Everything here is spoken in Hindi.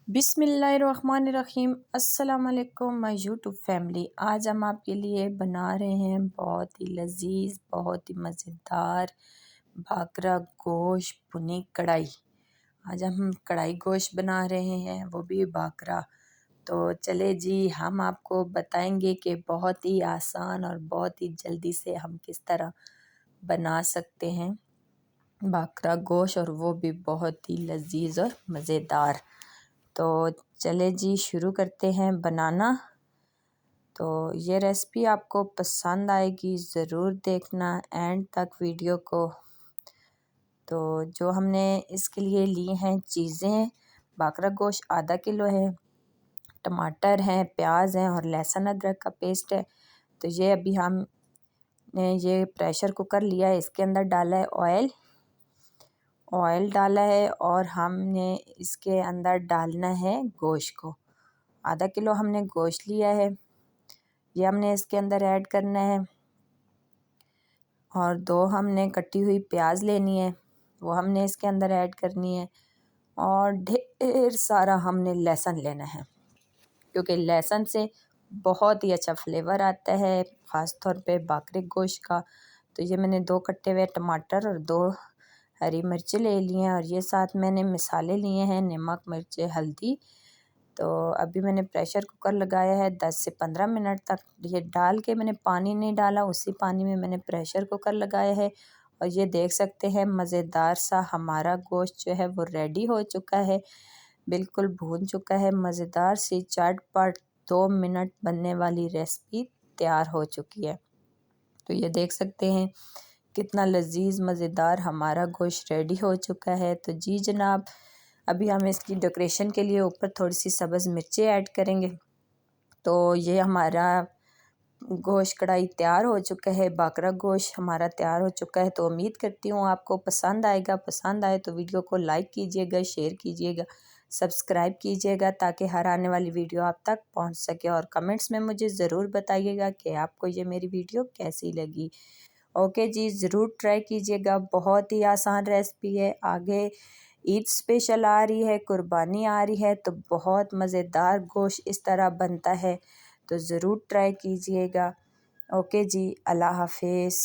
बिस्मिल्लाहिर्रहमानिर्रहीम। अस्सलाम वालेकुम माय यूट्यूब फैमिली। आज हम आपके लिए बना रहे हैं बहुत ही लजीज, बहुत ही मज़ेदार बाकरा गोश्त भुनी कढ़ाई। आज हम कढ़ाई गोश्त बना रहे हैं, वो भी बाकरा। तो चले जी, हम आपको बताएंगे कि बहुत ही आसान और बहुत ही जल्दी से हम किस तरह बना सकते हैं बाकरा गोश्त, और वो भी बहुत ही लजीज और मज़ेदार। तो चले जी, शुरू करते हैं बनाना। तो ये रेसिपी आपको पसंद आएगी, ज़रूर देखना एंड तक वीडियो को। तो जो हमने इसके लिए ली हैं चीज़ें, बाकरा गोश्त आधा किलो है, टमाटर हैं, प्याज हैं और लहसुन अदरक का पेस्ट है। तो ये अभी हमने ये प्रेशर कुकर लिया है, इसके अंदर डाला है ऑयल डाला है, और हमने इसके अंदर डालना है गोश्त को। आधा किलो हमने गोश्त लिया है, ये हमने इसके अंदर ऐड करना है। और 2 हमने कटी हुई प्याज लेनी है, वो हमने इसके अंदर ऐड करनी है। और ढेर सारा हमने लहसुन लेना है, क्योंकि लहसुन से बहुत ही अच्छा फ्लेवर आता है, ख़ास तौर पे बाकरे गोश्त का। तो ये मैंने 2 कटे हुए टमाटर और 2 हरी मिर्चें ले ली हैं, और ये साथ मैंने मसाले लिए हैं, नमक, मिर्च, हल्दी। तो अभी मैंने प्रेशर कुकर लगाया है 10 से 15 मिनट तक। ये डाल के मैंने पानी नहीं डाला, उसी पानी में मैंने प्रेशर कुकर लगाया है। और ये देख सकते हैं मज़ेदार सा हमारा गोश्त जो है वो रेडी हो चुका है, बिल्कुल भून चुका है। मज़ेदार सी चटपट 2 मिनट बनने वाली रेसिपी तैयार हो चुकी है। तो ये देख सकते हैं कितना लजीज मज़ेदार हमारा गोश्त रेडी हो चुका है। तो जी जनाब, अभी हम इसकी डेकोरेशन के लिए ऊपर थोड़ी सी सब्ज़ मिर्चें ऐड करेंगे। तो ये हमारा गोश्त कढ़ाई तैयार हो चुका है, बाकरा गोश्त हमारा तैयार हो चुका है। तो उम्मीद करती हूँ आपको पसंद आएगा। पसंद आए तो वीडियो को लाइक कीजिएगा, शेयर कीजिएगा, सब्सक्राइब कीजिएगा, ताकि हर आने वाली वीडियो आप तक पहुँच सके। और कमेंट्स में मुझे ज़रूर बताइएगा कि आपको ये मेरी वीडियो कैसी लगी। ओके जी, ज़रूर ट्राई कीजिएगा, बहुत ही आसान रेसिपी है। आगे ईद स्पेशल आ रही है, कुर्बानी आ रही है, तो बहुत मज़ेदार गोश्त इस तरह बनता है। तो ज़रूर ट्राई कीजिएगा। ओके जी, अल्लाह हाफिज़।